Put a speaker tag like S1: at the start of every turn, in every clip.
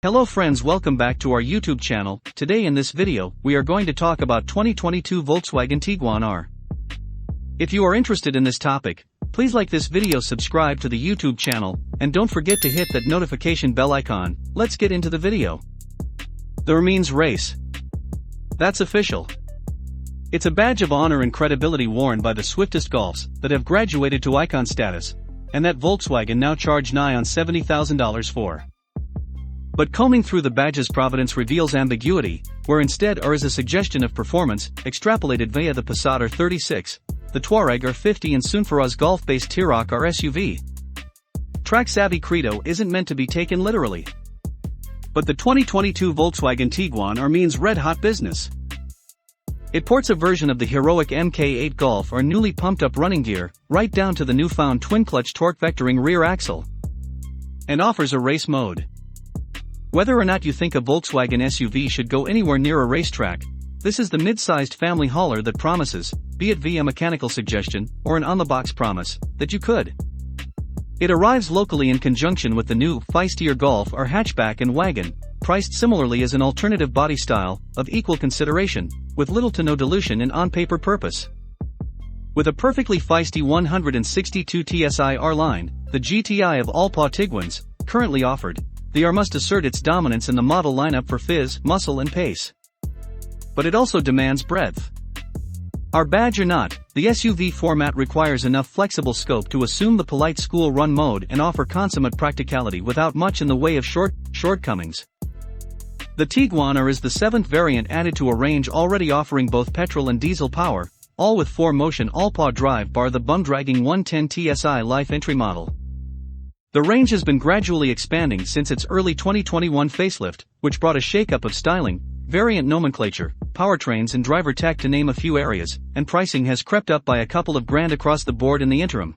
S1: Hello friends, welcome back to our YouTube channel. Today in this video, we are going to talk about 2022 Volkswagen Tiguan R. If you are interested in this topic, please like this video, subscribe to the YouTube channel, and don't forget to hit that notification bell icon. Let's get into the video. The R means race. That's official. It's a badge of honor and credibility worn by the swiftest Golfs that have graduated to icon status, and that Volkswagen now charge nigh on $70,000 for. But combing through the badge's providence reveals ambiguity, where instead R is a suggestion of performance, extrapolated via the Passat R36, the Touareg R50 and soon for us Golf-based T-Roc R SUV. Track-savvy credo isn't meant to be taken literally. But the 2022 Volkswagen Tiguan R means red-hot business. It ports a version of the heroic Mk8 Golf R newly pumped-up running gear, right down to the newfound twin-clutch torque-vectoring rear axle, and offers a race mode. Whether or not you think a Volkswagen SUV should go anywhere near a racetrack, this is the mid-sized family hauler that promises, be it via mechanical suggestion or an on-the-box promise, that you could. It arrives locally in conjunction with the new, feistier Golf R hatchback and wagon, priced similarly as an alternative body style, of equal consideration, with little to no dilution in on-paper purpose. With a perfectly feisty 162 TSI R line, the GTI of all PA Tiguans, currently offered, the R must assert its dominance in the model lineup for fizz, muscle and pace. But it also demands breadth. R badge or not, the SUV format requires enough flexible scope to assume the polite school run mode and offer consummate practicality without much in the way of shortcomings. The Tiguan R is the seventh variant added to a range already offering both petrol and diesel power, all with 4-motion all-PA drive bar the bum-dragging 110 TSI Life entry model. The range has been gradually expanding since its early 2021 facelift, which brought a shakeup of styling, variant nomenclature, powertrains and driver tech to name a few areas, and pricing has crept up by a couple of grand across the board in the interim.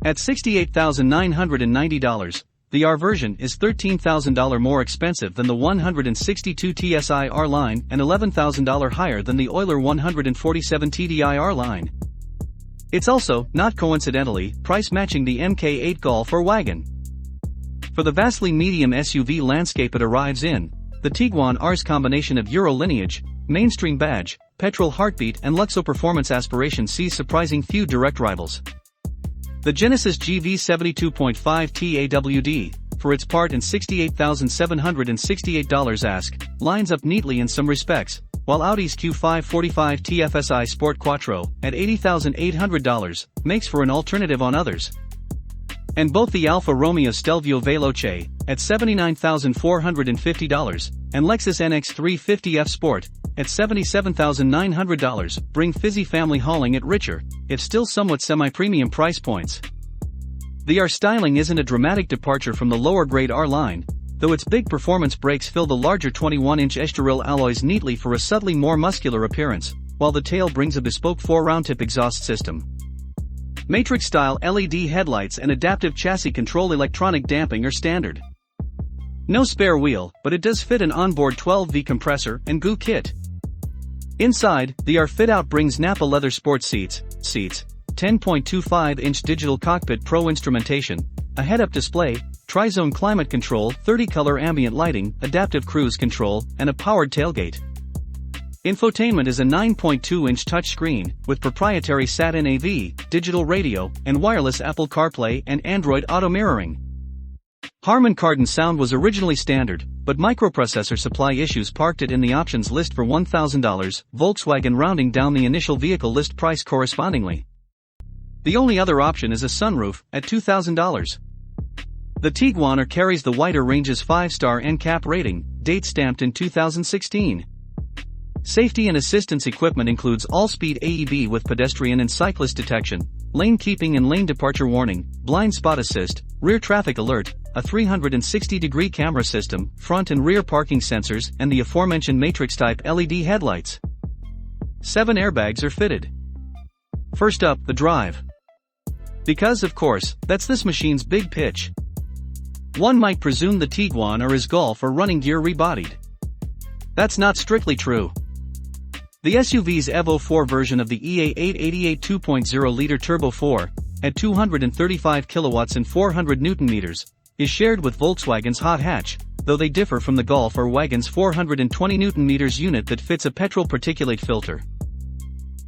S1: At $68,990, the R version is $13,000 more expensive than the 162 TSI R line and $11,000 higher than the Euler 147 TDI R line. It's also, not coincidentally, price-matching the Mk8 Golf R wagon. For the vastly medium SUV landscape it arrives in, the Tiguan R's combination of Euro lineage, mainstream badge, petrol heartbeat and Luxo performance aspiration sees surprising few direct rivals. The Genesis GV 72.5 TAWD, for its part in $68,768 ask, lines up neatly in some respects, while Audi's Q5 45 TFSI Sport Quattro, at $80,800, makes for an alternative on others. And both the Alfa Romeo Stelvio Veloce, at $79,450, and Lexus NX 350 F Sport, at $77,900, bring fizzy family hauling at richer, if still somewhat semi-premium price points. The R styling isn't a dramatic departure from the lower-grade R line, though its big performance brakes fill the larger 21-inch Estoril alloys neatly for a subtly more muscular appearance, while the tail brings a bespoke 4-round-tip exhaust system. Matrix-style LED headlights and adaptive chassis control electronic damping are standard. No spare wheel, but it does fit an onboard 12V compressor and goo kit. Inside, the R fit-out brings Nappa leather sports seats, 10.25-inch digital cockpit pro instrumentation, a head-up display, tri-zone climate control, 30-color ambient lighting, adaptive cruise control, and a powered tailgate. Infotainment is a 9.2-inch touchscreen, with proprietary Sat-in AV, digital radio, and wireless Apple CarPlay and Android Auto mirroring. Harman Kardon sound was originally standard, but microprocessor supply issues parked it in the options list for $1,000, Volkswagen rounding down the initial vehicle list price correspondingly. The only other option is a sunroof, at $2,000. The Tiguan R carries the wider range's 5-star NCAP rating, date stamped in 2016. Safety and assistance equipment includes all-speed AEB with pedestrian and cyclist detection, lane keeping and lane departure warning, blind spot assist, rear traffic alert, a 360-degree camera system, front and rear parking sensors, and the aforementioned matrix-type LED headlights. 7 airbags are fitted. First up, the drive. Because, of course, that's this machine's big pitch. One might presume the Tiguan R is Golf R running gear rebodied. That's not strictly true. The SUV's Evo 4 version of the EA888 2.0-liter Turbo 4, at 235 kilowatts and 400 Newton meters, is shared with Volkswagen's hot hatch, though they differ from the Golf or Wagon's 420 Nm unit that fits a petrol particulate filter.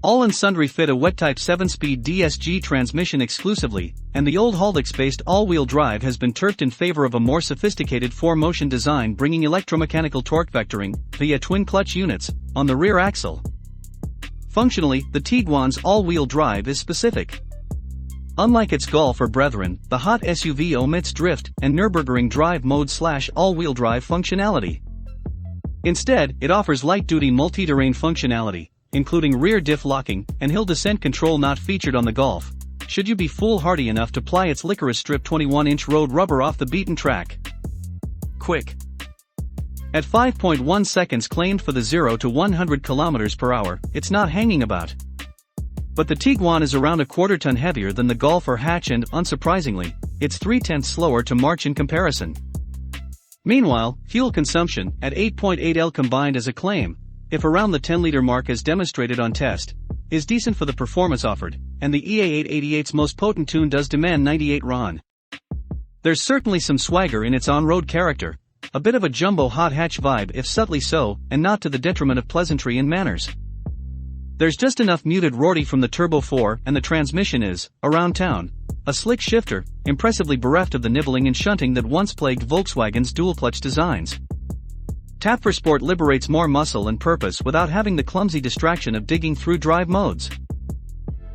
S1: All and sundry fit a wet-type 7-speed DSG transmission exclusively, and the old Haldex-based all-wheel drive has been turfed in favor of a more sophisticated 4-motion design bringing electromechanical torque vectoring, via twin-clutch units, on the rear axle. Functionally, the Tiguan's all-wheel drive is specific. Unlike its Golf or brethren, the hot SUV omits drift and Nürburgring drive mode / all-wheel drive functionality. Instead, it offers light-duty multi-terrain functionality, including rear diff locking and hill descent control not featured on the Golf, should you be foolhardy enough to ply its licorice strip 21-inch road rubber off the beaten track. Quick. At 5.1 seconds claimed for the 0 to 100 km/h, it's not hanging about. But the Tiguan is around a quarter-ton heavier than the Golf or hatch and, unsurprisingly, it's 0.3 slower to march in comparison. Meanwhile, fuel consumption, at 8.8 L combined as a claim, if around the 10-liter mark as demonstrated on test, is decent for the performance offered, and the EA888's most potent tune does demand 98 RON. There's certainly some swagger in its on-road character, a bit of a jumbo hot hatch vibe if subtly so, and not to the detriment of pleasantry and manners. There's just enough muted roarty from the Turbo 4 and the transmission is, around town, a slick shifter, impressively bereft of the nibbling and shunting that once plagued Volkswagen's dual-clutch designs. Tap for Sport liberates more muscle and purpose without having the clumsy distraction of digging through drive modes.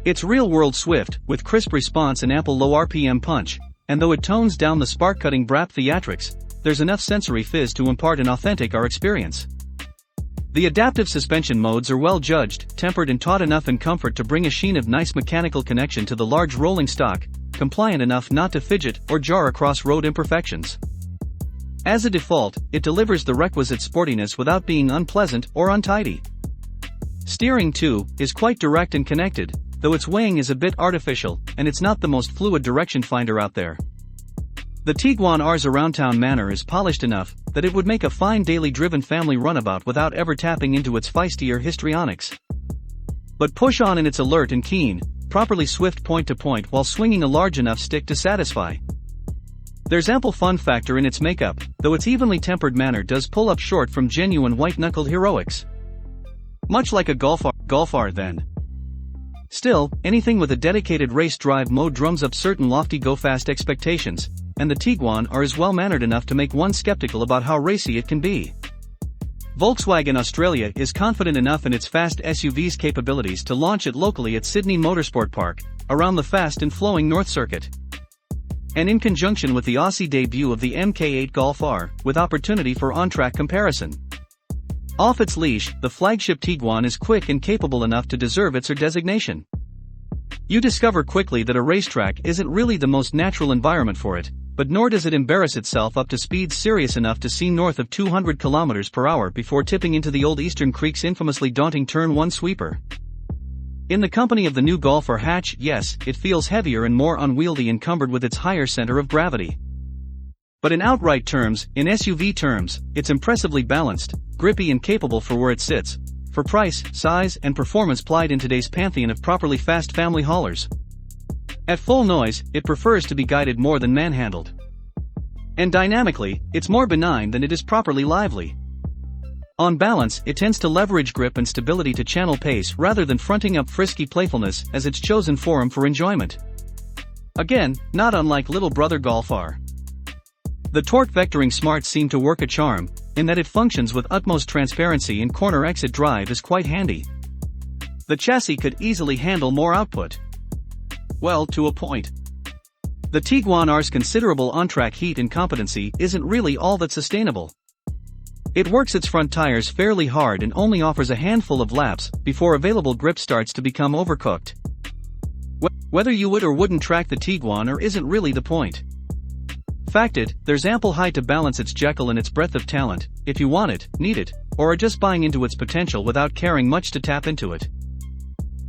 S1: It's real-world swift, with crisp response and ample low RPM punch, and though it tones down the spark-cutting Brap theatrics, there's enough sensory fizz to impart an authentic R experience. The adaptive suspension modes are well judged, tempered and taut enough in comfort to bring a sheen of nice mechanical connection to the large rolling stock, compliant enough not to fidget or jar across road imperfections. As a default, it delivers the requisite sportiness without being unpleasant or untidy. Steering, too, is quite direct and connected, though its weighing is a bit artificial, and it's not the most fluid direction finder out there. The Tiguan R's around-town manner is polished enough that it would make a fine daily driven family runabout without ever tapping into its feistier histrionics. But push on and it's alert and keen, properly swift point-to-point while swinging a large enough stick to satisfy. There's ample fun factor in its makeup, though its evenly tempered manner does pull up short from genuine white-knuckled heroics. Much like a Golf R then. Still, anything with a dedicated race drive mode drums up certain lofty go-fast expectations, and the Tiguan R is well-mannered enough to make one skeptical about how racy it can be. Volkswagen Australia is confident enough in its fast SUV's capabilities to launch it locally at Sydney Motorsport Park, around the fast and flowing North Circuit. And in conjunction with the Aussie debut of the Mk8 Golf R, with opportunity for on-track comparison. Off its leash, the flagship Tiguan is quick and capable enough to deserve its R designation. You discover quickly that a racetrack isn't really the most natural environment for it, but nor does it embarrass itself up to speeds serious enough to see north of 200 km/h before tipping into the old Eastern Creek's infamously daunting Turn 1 sweeper. In the company of the new Golf or hatch, yes, it feels heavier and more unwieldy encumbered with its higher center of gravity. But in outright terms, in SUV terms, it's impressively balanced, grippy and capable for where it sits, for price, size and performance plied in today's pantheon of properly fast family haulers. At full noise, it prefers to be guided more than manhandled. And dynamically, it's more benign than it is properly lively. On balance, it tends to leverage grip and stability to channel pace rather than fronting up frisky playfulness as its chosen forum for enjoyment. Again, not unlike little brother Golf R. The torque vectoring smarts seem to work a charm, in that it functions with utmost transparency and corner exit drive is quite handy. The chassis could easily handle more output. Well, to a point. The Tiguan R's considerable on-track heat and competency isn't really all that sustainable. It works its front tires fairly hard and only offers a handful of laps before available grip starts to become overcooked. Whether you would or wouldn't track the Tiguan R isn't really the point. Facted, there's ample height to balance its Jekyll and its breadth of talent, if you want it, need it, or are just buying into its potential without caring much to tap into it.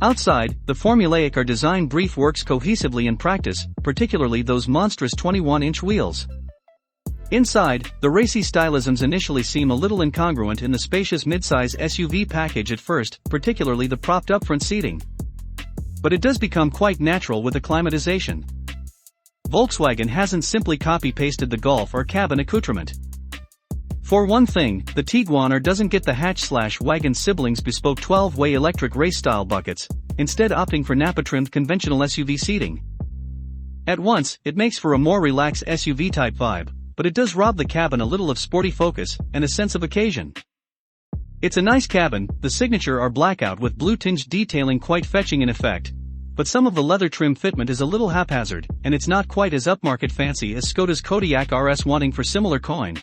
S1: Outside, the formulaic R design brief works cohesively in practice, particularly those monstrous 21-inch wheels. Inside, the racy stylisms initially seem a little incongruent in the spacious midsize SUV package at first, particularly the propped-up front seating. But it does become quite natural with acclimatization. Volkswagen hasn't simply copy-pasted the Golf or cabin accoutrement. For one thing, the Tiguan R doesn't get the hatch/wagon siblings' bespoke 12-way electric race-style buckets, instead opting for Napa-trimmed conventional SUV seating. At once, it makes for a more relaxed SUV-type vibe, but it does rob the cabin a little of sporty focus and a sense of occasion. It's a nice cabin, the signature R blackout with blue-tinged detailing quite fetching in effect, but some of the leather trim fitment is a little haphazard, and it's not quite as upmarket fancy as Škoda's Kodiaq RS wanting for similar coin.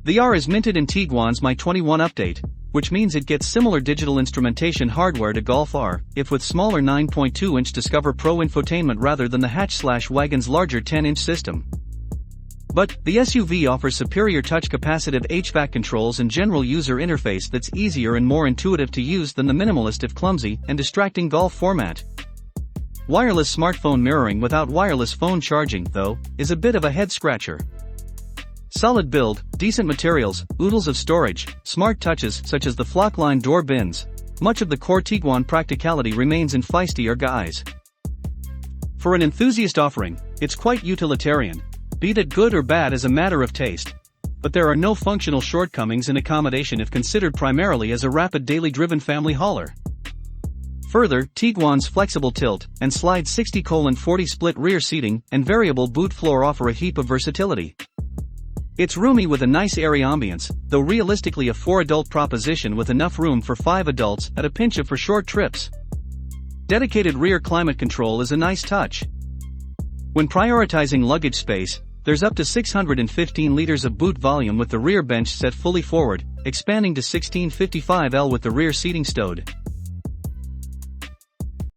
S1: The R is minted in Tiguan's My 21 update, which means it gets similar digital instrumentation hardware to Golf R, if with smaller 9.2-inch Discover Pro infotainment rather than the hatch/wagon's larger 10-inch system. But, the SUV offers superior touch-capacitive HVAC controls and general user interface that's easier and more intuitive to use than the minimalist if clumsy and distracting Golf format. Wireless smartphone mirroring without wireless phone charging, though, is a bit of a head-scratcher. Solid build, decent materials, oodles of storage, smart touches such as the flockline door bins. Much of the core Tiguan practicality remains in feisty R guise. For an enthusiast offering, it's quite utilitarian, be that good or bad is a matter of taste. But there are no functional shortcomings in accommodation if considered primarily as a rapid daily driven family hauler. Further, Tiguan's flexible tilt and slide 60/40 split rear seating and variable boot floor offer a heap of versatility. It's roomy with a nice airy ambience, though realistically a 4-adult proposition with enough room for 5 adults at a pinch of for short trips. Dedicated rear climate control is a nice touch. When prioritizing luggage space, there's up to 615 liters of boot volume with the rear bench set fully forward, expanding to 1655 L with the rear seating stowed.